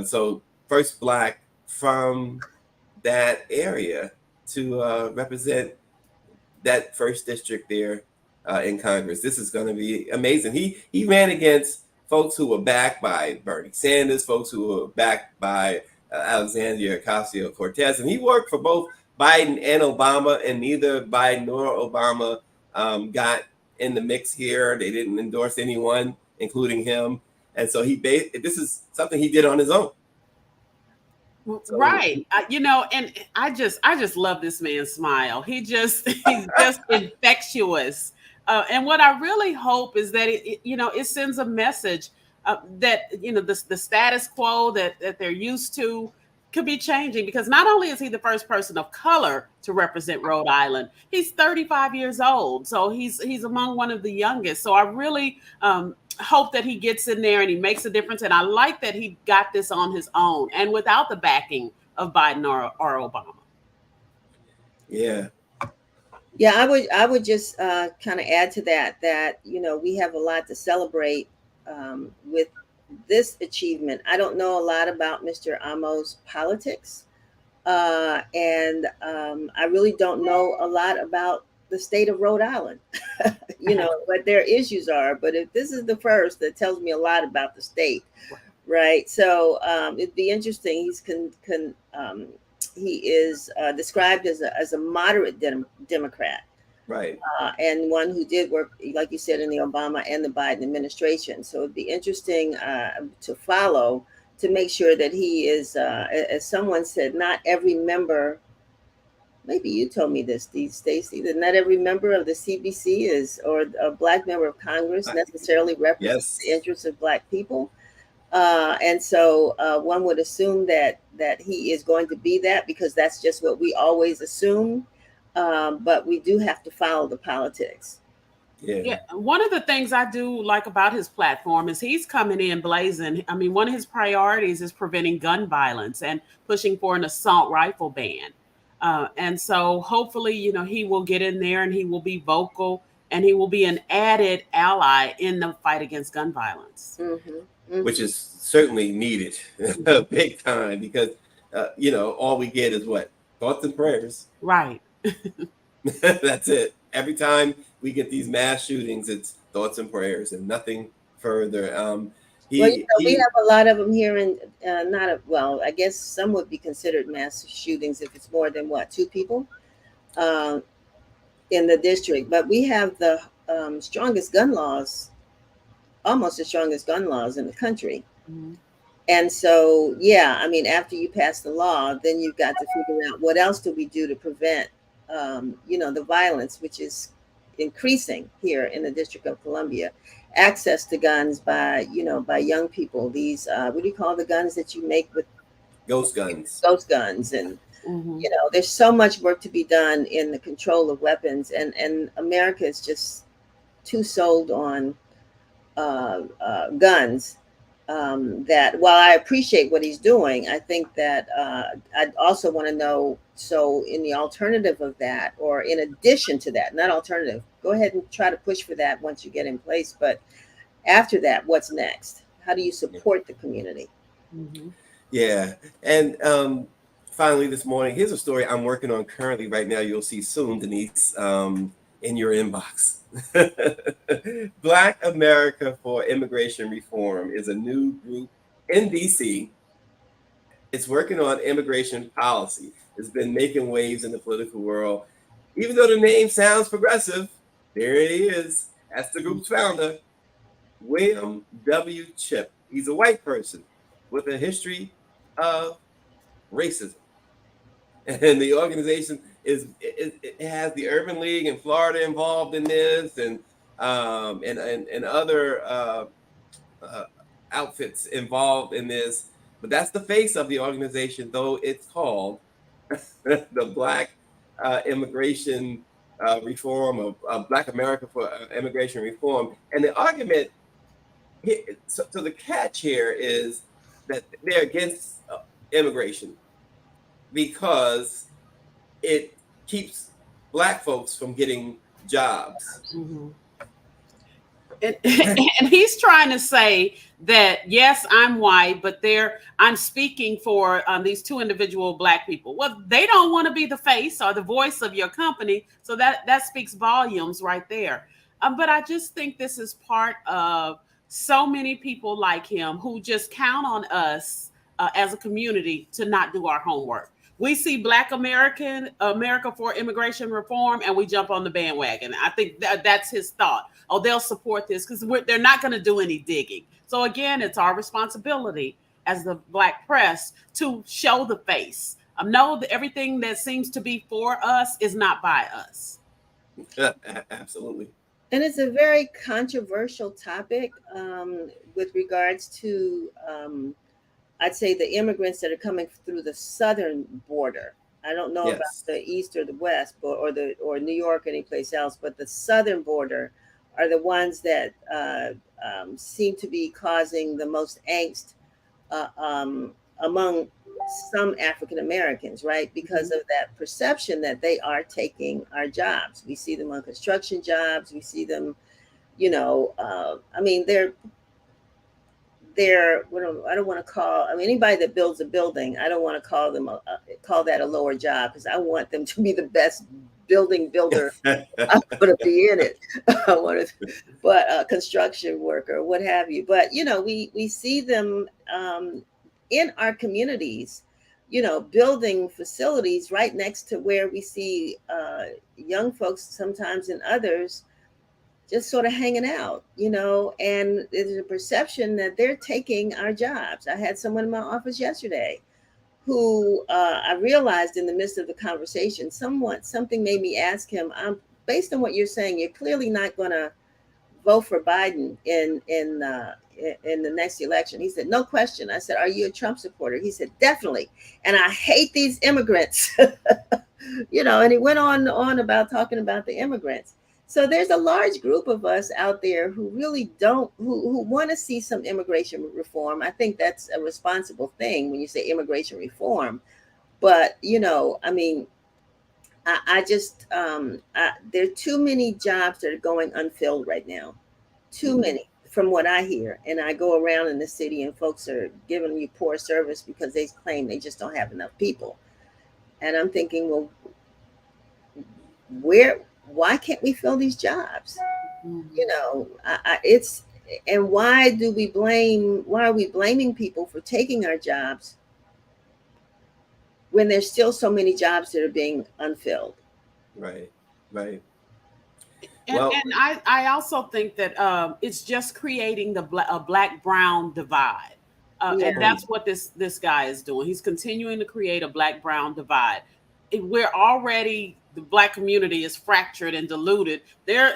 [SPEAKER 1] So first black from that area to represent that first district there in Congress. This is going to be amazing. He ran against folks who were backed by Bernie Sanders, folks who were backed by Alexandria Ocasio-Cortez, and he worked for both Biden and Obama, and neither Biden nor Obama got in the mix here. They didn't endorse anyone, including him, and so this is something he did on his own. So,
[SPEAKER 2] Right. And I just love this man's smile. He's just infectious. And what I really hope is that it sends a message that, the status quo that they're used to could be changing, because not only is he the first person of color to represent Rhode Island, he's 35 years old. So he's among one of the youngest. So I really, hope that he gets in there and he makes a difference. And I like that he got this on his own and without the backing of Biden or Obama.
[SPEAKER 1] yeah.
[SPEAKER 3] Yeah, I would just kind of add to that we have a lot to celebrate with this achievement. I don't know a lot about Mr. Amo's politics, and I really don't know a lot about the state of Rhode Island, what their issues are. But if this is the first, that tells me a lot about the state, right? So it'd be interesting. He is described as a moderate Democrat,
[SPEAKER 1] Right.
[SPEAKER 3] and one who did work, like you said, in the Obama and the Biden administration. So it'd be interesting to follow, to make sure that he is, as someone said, not every member. Maybe you told me this, Stacey, that not every member of the CBC or a black member of Congress necessarily represents the interests of black people. And so one would assume that he is going to be that, because that's just what we always assume. But we do have to follow the politics.
[SPEAKER 2] Yeah. One of the things I do like about his platform is he's coming in blazing. I mean, one of his priorities is preventing gun violence and pushing for an assault rifle ban. And so hopefully, he will get in there and he will be vocal and he will be an added ally in the fight against gun violence.
[SPEAKER 3] Mm-hmm. Mm-hmm.
[SPEAKER 1] Which is certainly needed big time, because all we get is what? Thoughts and prayers.
[SPEAKER 2] Right.
[SPEAKER 1] That's it. Every time we get these mass shootings, it's thoughts and prayers and nothing further.
[SPEAKER 3] We have a lot of them here in I guess some would be considered mass shootings if it's more than two people in the district. But we have the strongest gun laws, almost the strongest gun laws in the country.
[SPEAKER 2] Mm-hmm.
[SPEAKER 3] And so, after you pass the law, then you've got to figure out what else do we do to prevent, the violence, which is increasing here in the District of Columbia. Access to guns by young people. These, what do you call the guns that you make with?
[SPEAKER 1] Ghost guns.
[SPEAKER 3] Ghost guns. And,
[SPEAKER 2] mm-hmm.
[SPEAKER 3] There's so much work to be done in the control of weapons. And America is just too sold on guns. that while I appreciate what he's doing, I think that I'd also want to know, so in the alternative of that, or in addition to that, not alternative, go ahead and try to push for that once you get in place. But after that, what's next? How do you support the community?
[SPEAKER 2] Mm-hmm.
[SPEAKER 1] Yeah. And finally, this morning, here's a story I'm working on currently right now. You'll see soon, Denise, in your inbox. Black America for Immigration Reform is a new group in DC. It's working on immigration policy. It's been making waves in the political world. Even though the name sounds progressive, there it is. That's the group's founder, William W. Chip. He's a white person with a history of racism. And the organization it has the Urban League in Florida involved in this, and other outfits involved in this. But that's the face of the organization, though it's called the Black Immigration Reform, of Black America for Immigration Reform. And the argument, so the catch here is that they're against immigration because it keeps Black folks from getting jobs.
[SPEAKER 2] Mm-hmm. And he's trying to say that, yes, I'm white, but I'm speaking for these two individual Black people. Well, they don't want to be the face or the voice of your company. So that speaks volumes right there. But I just think this is part of so many people like him who just count on us as a community to not do our homework. We see Black America for Immigration Reform, and we jump on the bandwagon. I think that's his thought. Oh, they'll support this because they're not going to do any digging. So again, it's our responsibility as the Black press to show the face. Know that everything that seems to be for us is not by us.
[SPEAKER 1] Absolutely.
[SPEAKER 3] And it's a very controversial topic with regards to I'd say the immigrants that are coming through the southern border. I don't know about the east or the west, or New York or any place else, but the southern border are the ones that seem to be causing the most angst among some African Americans, right? Because of that perception that they are taking our jobs. We see them on construction jobs. We see them, I mean, they're I don't want to call, anybody that builds a building, I don't want to call that a lower job, because I want them to be the best building builder. I'm going to be in it. But a construction worker, what have you. But, we see them in our communities, building facilities right next to where we see young folks sometimes, and others just sort of hanging out, and there's a perception that they're taking our jobs. I had someone in my office yesterday who I realized in the midst of the conversation, something made me ask him, based on what you're saying, you're clearly not going to vote for Biden in the next election. He said, no question. I said, are you a Trump supporter? He said, definitely. And I hate these immigrants, and he went on about talking about the immigrants. So there's a large group of us out there who really who want to see some immigration reform. I think that's a responsible thing when you say immigration reform. But, I just, there are too many jobs that are going unfilled right now. Too many, from what I hear. And I go around in the city and folks are giving you poor service because they claim they just don't have enough people. And I'm thinking, well, why can't we fill these jobs? And why are we blaming people for taking our jobs when there's still so many jobs that are being unfilled?
[SPEAKER 1] Right.
[SPEAKER 2] And I also think that it's just creating a black-brown divide. And that's what this guy is doing. He's continuing to create a black-brown divide. We're already, the Black community is fractured and diluted.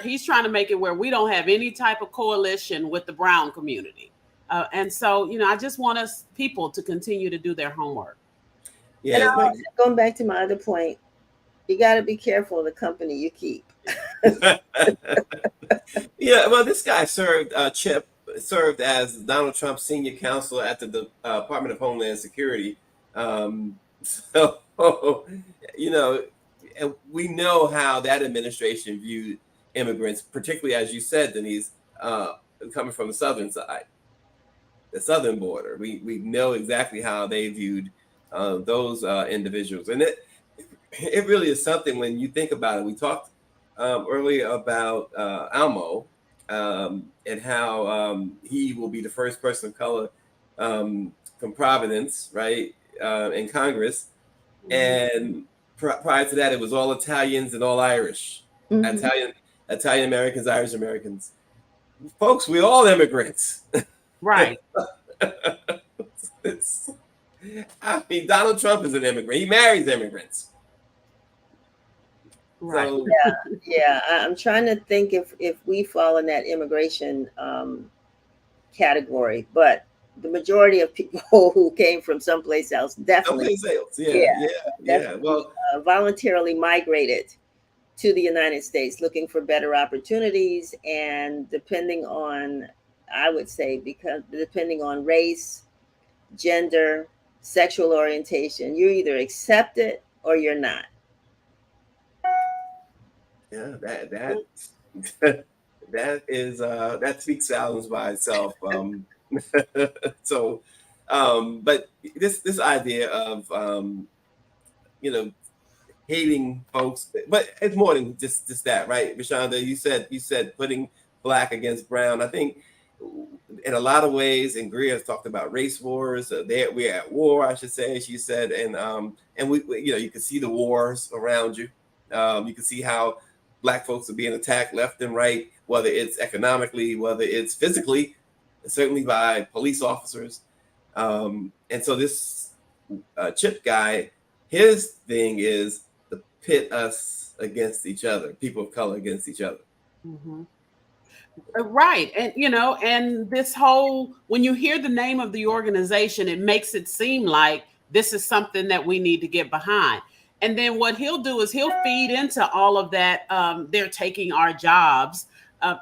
[SPEAKER 2] He's trying to make it where we don't have any type of coalition with the brown community. And so, I just want people to continue to do their homework.
[SPEAKER 1] Yeah.
[SPEAKER 3] Going back to my other point, you got to be careful of the company you keep.
[SPEAKER 1] Yeah, well, this guy served Chip served as Donald Trump's senior counsel at the Department of Homeland Security. So, and we know how that administration viewed immigrants, particularly, as you said, Denise, coming from the southern side, the southern border. We know exactly how they viewed those individuals. And it really is something when you think about it. We talked earlier about Amo and how he will be the first person of color from Providence, right, in Congress. And prior to that, it was all Italians and all Irish, Italian Americans, Irish Americans. Folks, we're all immigrants.
[SPEAKER 2] Right.
[SPEAKER 1] I mean, Donald Trump is an immigrant. He marries immigrants.
[SPEAKER 2] Right.
[SPEAKER 1] So,
[SPEAKER 3] yeah. I'm trying to think if we fall in that immigration category, but the majority of people who came from someplace else definitely,
[SPEAKER 1] Well,
[SPEAKER 3] voluntarily migrated to the United States looking for better opportunities, and depending on race, gender, sexual orientation, you're either accepted or you're not.
[SPEAKER 1] Yeah, that speaks volumes by itself. So, but this idea of hating folks, but it's more than just that, right, Rashonda? You said putting black against brown. I think in a lot of ways, and Greer has talked about race wars. We're at war, I should say. She said, and we you can see the wars around you. You can see how Black folks are being attacked left and right, whether it's economically, whether it's physically, certainly by police officers. And so this Chip guy, his thing is to pit us against each other, people of color against each other.
[SPEAKER 2] Mm-hmm. Right. And, and this whole, when you hear the name of the organization, it makes it seem like this is something that we need to get behind. And then what he'll do is he'll feed into all of that. They're taking our jobs.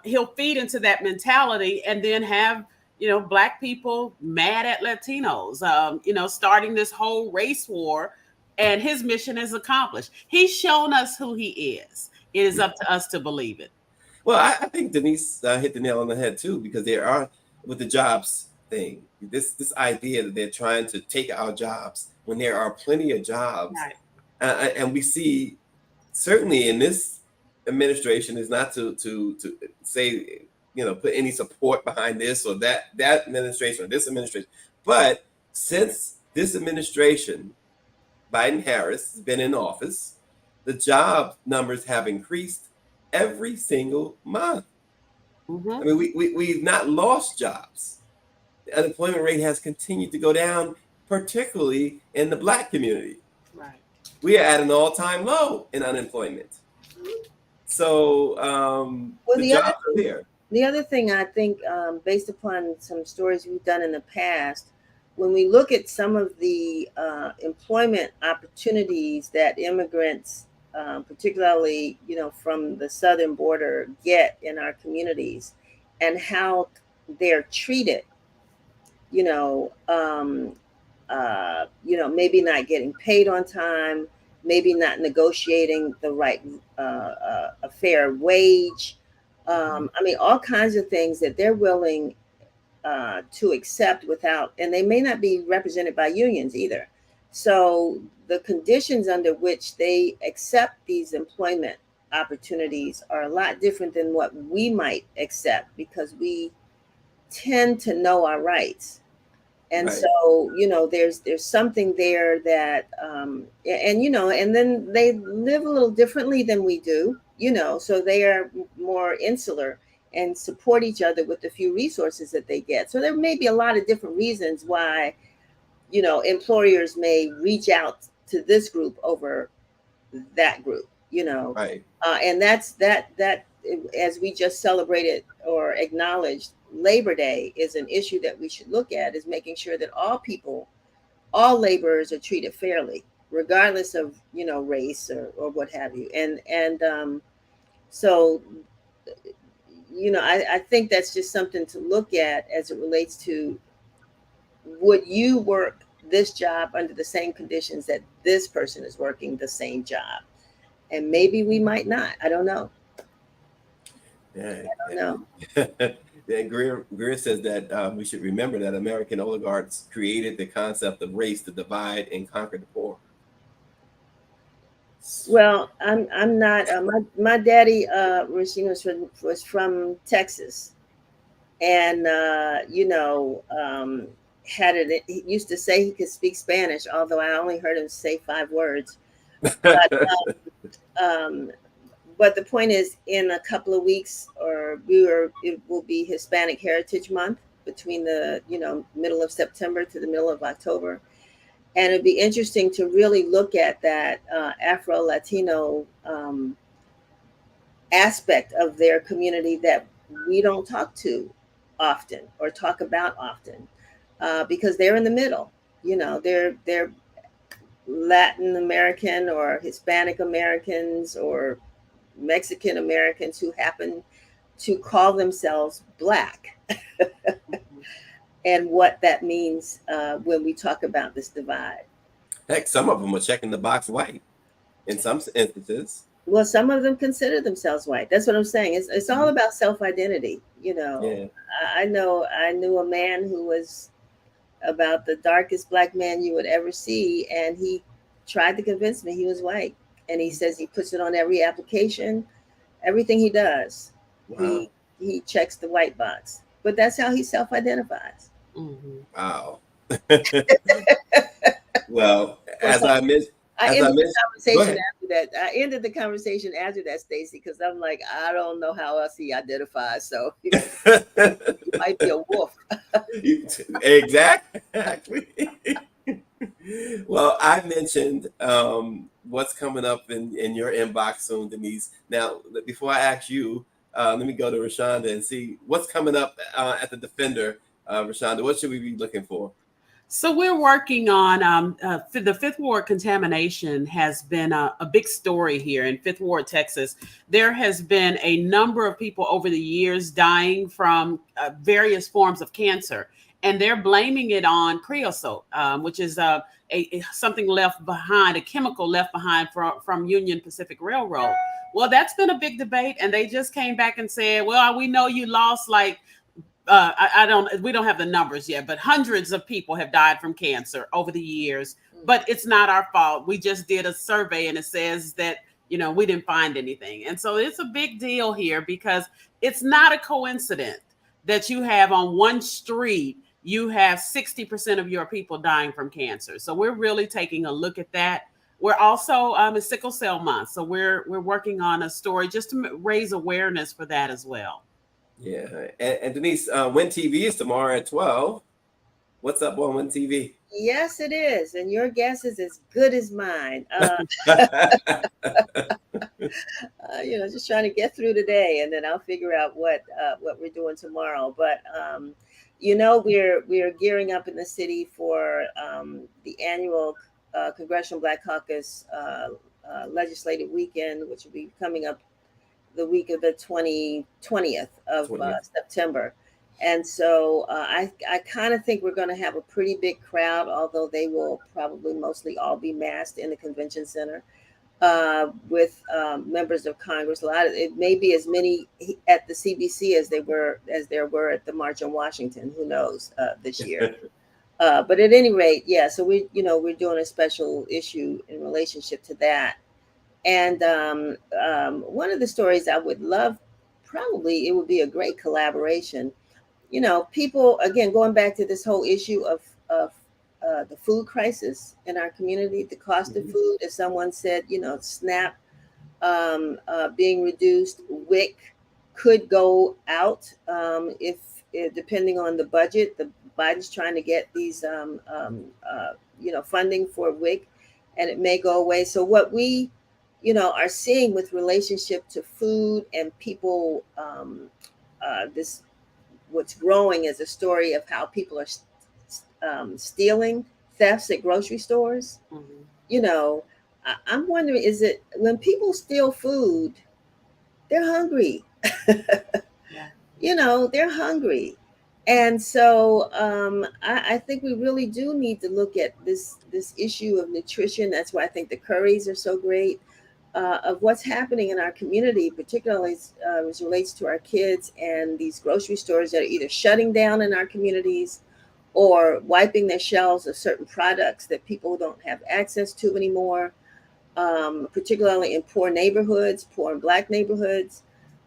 [SPEAKER 2] He'll feed into that mentality and then have, Black people mad at Latinos, starting this whole race war, and his mission is accomplished. He's shown us who he is. It is up to us to believe it.
[SPEAKER 1] Well, I think Denise hit the nail on the head too, because there are, with the jobs thing, this idea that they're trying to take our jobs when there are plenty of jobs.
[SPEAKER 2] Right.
[SPEAKER 1] And we see, certainly in this administration, is not to say, put any support behind this or that administration or this administration. But since this administration, Biden-Harris, has been in office, the job numbers have increased every single month. Mm-hmm. I mean, we've not lost jobs. The unemployment rate has continued to go down, particularly in the Black community.
[SPEAKER 2] Right.
[SPEAKER 1] We are at an all-time low in unemployment. So the jobs are there.
[SPEAKER 3] The other thing I think, based upon some stories we've done in the past, when we look at some of the employment opportunities that immigrants, particularly, from the southern border, get in our communities, and how they're treated, maybe not getting paid on time, maybe not negotiating the right, a fair wage. All kinds of things that they're willing to accept without, and they may not be represented by unions either. So the conditions under which they accept these employment opportunities are a lot different than what we might accept, because we tend to know our rights. And right. So, there's something there that, and then they live a little differently than we do, so they are more insular and support each other with the few resources that they get. So there may be a lot of different reasons why, employers may reach out to this group over that group,
[SPEAKER 1] Right.
[SPEAKER 3] And that's that as we just celebrated or acknowledged, Labor Day is an issue that we should look at, is making sure that all laborers are treated fairly, regardless of, race or what have you. And so, I think that's just something to look at as it relates to, would you work this job under the same conditions that this person is working the same job? And maybe we might not. I don't know.
[SPEAKER 1] Yeah.
[SPEAKER 3] I don't know.
[SPEAKER 1] And Greer says that we should remember that American oligarchs created the concept of race to divide and conquer the poor.
[SPEAKER 3] Well, I'm not. My daddy, Rasheen, was from Texas, and had it. He used to say he could speak Spanish, although I only heard him say 5 words. But but the point is, in a couple of weeks, it will be Hispanic Heritage Month, between the middle of September to the middle of October. And it'd be interesting to really look at that Afro-Latino aspect of their community that we don't talk to often or talk about often, because they're in the middle. They're Latin American or Hispanic Americans or Mexican Americans who happen to call themselves Black. And what that means when we talk about this divide.
[SPEAKER 1] Heck, some of them are checking the box white in some instances.
[SPEAKER 3] Well, some of them consider themselves white. That's what I'm saying. It's all about self-identity.
[SPEAKER 1] Yeah.
[SPEAKER 3] I knew a man who was about the darkest Black man you would ever see, and he tried to convince me he was white. And he says he puts it on every application, everything he does.
[SPEAKER 1] Wow.
[SPEAKER 3] He checks the white box, but that's how he self-identifies.
[SPEAKER 2] Mm-hmm.
[SPEAKER 1] Wow. Well, as I mentioned,
[SPEAKER 3] I ended the conversation after that, Stacey, because I'm like, I don't know how else he identifies. So he might be a wolf.
[SPEAKER 1] Exactly. Well, I mentioned what's coming up in your inbox soon, Denise. Now, before I ask you, let me go to Rashonda and see what's coming up at the Defender. Rashonda, what should we be looking for?
[SPEAKER 2] So we're working on the Fifth Ward contamination has been a big story here in Fifth Ward, Texas. There has been a number of people over the years dying from various forms of cancer, and they're blaming it on creosote, which is something left behind, a chemical left behind from Union Pacific Railroad. Well, that's been a big debate, and they just came back and said, well, we know you lost we don't have the numbers yet, but hundreds of people have died from cancer over the years, but it's not our fault. We just did a survey and it says that, we didn't find anything. And so it's a big deal here because it's not a coincidence that you have on one street, you have 60% of your people dying from cancer. So we're really taking a look at that. We're also in Sickle Cell Month. So we're working on a story just to raise awareness for that as well.
[SPEAKER 1] Yeah, and Denise, Win TV is tomorrow at 12. What's up on Win TV?
[SPEAKER 3] Yes, it is, and your guess is as good as mine. Just trying to get through today, and then I'll figure out what we're doing tomorrow. But we're gearing up in the city for the annual Congressional Black Caucus legislative weekend, which will be coming up the week of the 20th of September. And so I kind of think we're going to have a pretty big crowd, although they will probably mostly all be masked in the convention center with members of Congress. It may be as many at the CBC as there were at the March on Washington. Who knows this year? But at any rate, yeah. So we're doing a special issue in relationship to that. And one of the stories I would love, probably it would be a great collaboration. People, again, going back to this whole issue of the food crisis in our community, the cost of food, as someone said, SNAP being reduced, WIC could go out if depending on the budget. The Biden's trying to get these funding for WIC, and it may go away. So what we are seeing with relationship to food and people, what's growing is a story of how people are stealing, thefts at grocery stores. I'm wondering, is it when people steal food, they're hungry?
[SPEAKER 2] Yeah.
[SPEAKER 3] they're hungry. And so I think we really do need to look at this issue of nutrition. That's why I think the Currys are so great, of what's happening in our community, particularly as relates to our kids and these grocery stores that are either shutting down in our communities or wiping their shelves of certain products that people don't have access to anymore, particularly in poor neighborhoods, poor and Black neighborhoods,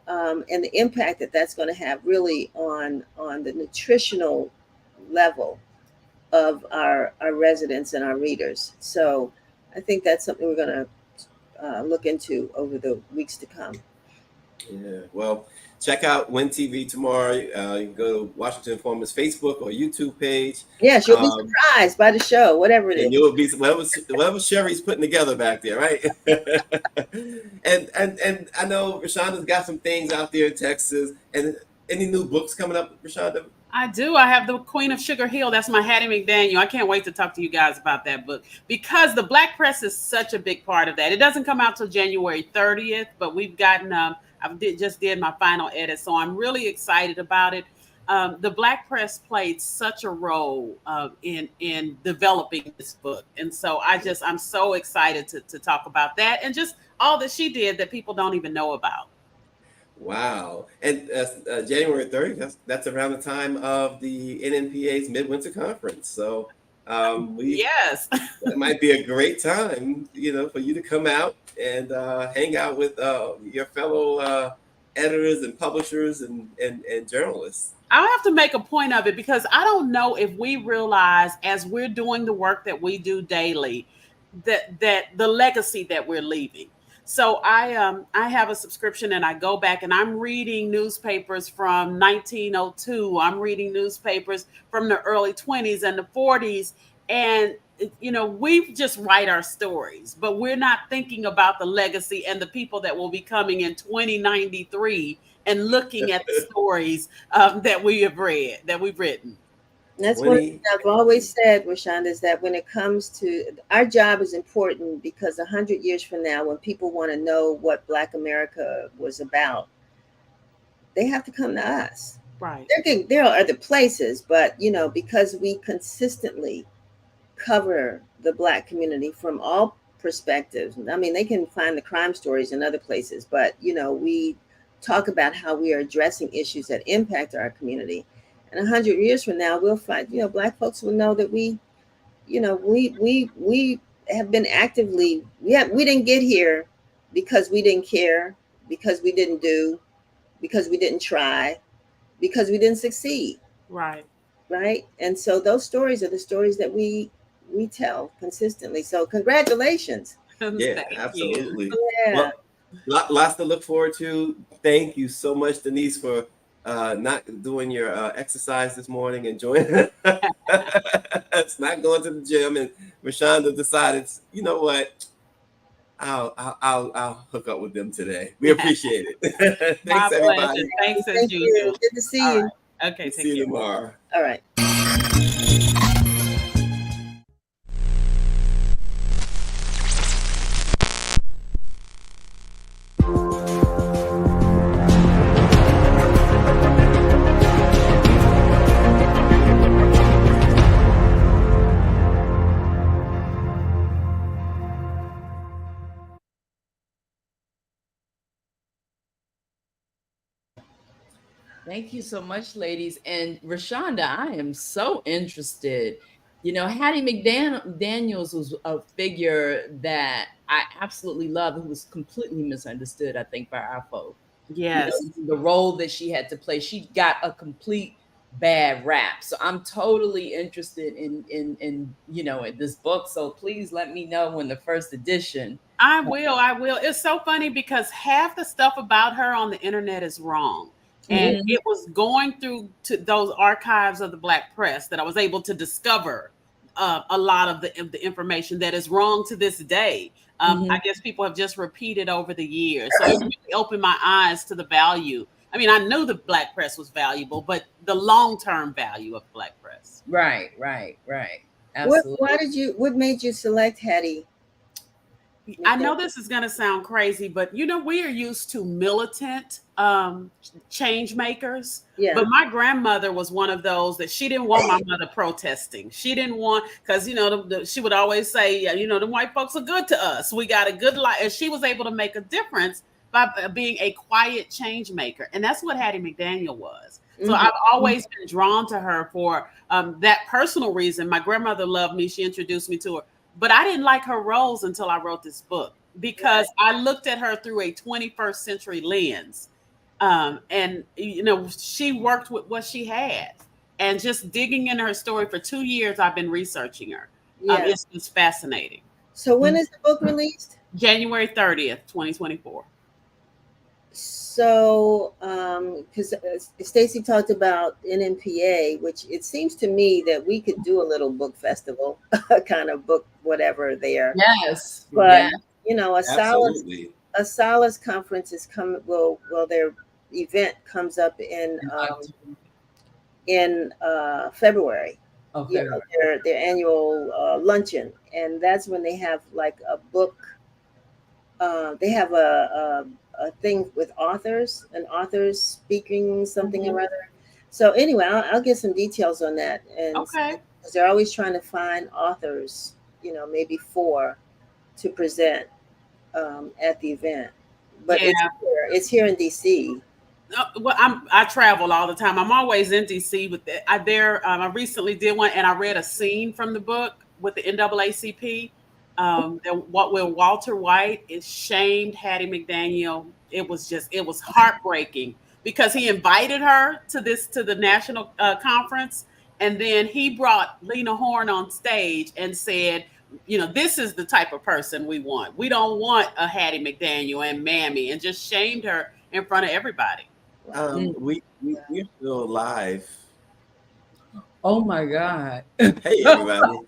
[SPEAKER 3] and the impact that that's going to have really on the nutritional level of our residents and our readers. So I think that's something we're going to look into over the weeks to come.
[SPEAKER 1] Yeah, well, check out Win TV tomorrow. You can go to Washington Informer's Facebook or YouTube page.
[SPEAKER 3] Yes, you'll be surprised by the show, whatever it is.
[SPEAKER 1] And you'll be whatever Sherry's putting together back there, right? and I know Rashonda's got some things out there in Texas. And any new books coming up, Rashonda?
[SPEAKER 2] I do. I have The Queen of Sugar Hill. That's my Hattie McDaniel. I can't wait to talk to you guys about that book because the Black press is such a big part of that. It doesn't come out till January 30th, but we've gotten just did my final edit, so I'm really excited about it. The Black press played such a role in developing this book, and so I'm so excited to talk about that and just all that she did that people don't even know about.
[SPEAKER 1] Wow! And January 30th, that's around the time of the NNPA's Midwinter Conference. So
[SPEAKER 2] yes,
[SPEAKER 1] that might be a great time, for you to come out and hang out with your fellow editors and publishers and journalists.
[SPEAKER 2] I'll have to make a point of it because I don't know if we realize as we're doing the work that we do daily that the legacy that we're leaving. So I have a subscription and I go back and I'm reading newspapers from 1902. I'm reading newspapers from the early 20s and the 40s. And, we just write our stories, but we're not thinking about the legacy and the people that will be coming in 2093 and looking at the stories that we have read, that we've written.
[SPEAKER 3] And that's what I've always said, Rashonda, is that when it comes to our job is important because 100 years from now, when people want to know what Black America was about, they have to come to us.
[SPEAKER 2] Right.
[SPEAKER 3] There are other places, but because we consistently cover the Black community from all perspectives. I mean, they can find the crime stories in other places, but we talk about how we are addressing issues that impact our community. And 100 years from now, we'll find, Black folks will know that we have been actively, we didn't get here because we didn't care, because we didn't do, because we didn't try, because we didn't succeed.
[SPEAKER 2] Right.
[SPEAKER 3] Right. And so those stories are the stories that we tell consistently. So congratulations.
[SPEAKER 1] Yeah, absolutely.
[SPEAKER 3] Yeah.
[SPEAKER 1] Well, lots to look forward to. Thank you so much, Denise, for not doing your exercise this morning and joining. It's not going to the gym, and Rashonda decided, you know what? I'll hook up with them today. We appreciate it. Thanks, everybody.
[SPEAKER 2] Thanks as usual.
[SPEAKER 3] Good to see you.
[SPEAKER 2] Right. Okay,
[SPEAKER 1] see you tomorrow.
[SPEAKER 3] All right.
[SPEAKER 4] Thank you so much, ladies. And Rashonda, I am so interested. Hattie McDaniels was a figure that I absolutely love, who was completely misunderstood, I think, by our folk.
[SPEAKER 2] Yes.
[SPEAKER 4] The role that she had to play, she got a complete bad rap. So I'm totally interested in this book. So please let me know when the first edition.
[SPEAKER 2] I will. It's so funny because half the stuff about her on the internet is wrong. And it was going through to those archives of the Black press that I was able to discover a lot of the information that is wrong to this day. I guess people have just repeated over the years. So it really opened my eyes to the value. I mean, I knew the Black press was valuable, but the long-term value of Black press.
[SPEAKER 4] Right. Absolutely.
[SPEAKER 3] What made you select Hattie?
[SPEAKER 2] I know this is going to sound crazy, but you know, we are used to militant change makers.
[SPEAKER 3] Yeah.
[SPEAKER 2] But my grandmother was one of those that she didn't want my mother protesting. She didn't want, because, you know, she would always say, yeah, you know, the white folks are good to us. We got a good life. And she was able to make a difference by being a quiet change maker. And that's what Hattie McDaniel was. So I've always been drawn to her for that personal reason. My grandmother loved me. She introduced me to her. But I didn't like her roles until I wrote this book, because I looked at her through a 21st century lens. And, you know, she worked with what she had. And just digging into her story for 2 years, I've been researching her. It's fascinating.
[SPEAKER 3] So when is the book released?
[SPEAKER 2] January 30th, 2024.
[SPEAKER 3] So, because Stacey talked about NMPA, which it seems to me that we could do a little book festival, kind of book whatever there.
[SPEAKER 4] Yes,
[SPEAKER 3] but you know, a Solace conference is coming. Well, their event comes up in February.
[SPEAKER 4] Okay.
[SPEAKER 3] You know, their annual luncheon, and that's when they have like a book. They have a thing with authors and authors speaking something or other. So anyway, I'll get some details on that. And they're always trying to find authors, you know, maybe 4 to present at the event. But it's here in DC.
[SPEAKER 2] Well, I travel all the time. I'm always in DC with it. I recently did one, and I read a scene from the book with the NAACP. Where Walter White is shamed Hattie McDaniel. It was heartbreaking, because he invited her to the national conference, and then he brought Lena Horne on stage and said, you know, this is the type of person we want. We don't want a Hattie McDaniel and Mammy, and just shamed her in front of everybody.
[SPEAKER 1] We're still live.
[SPEAKER 4] Oh my God.
[SPEAKER 1] Hey everybody.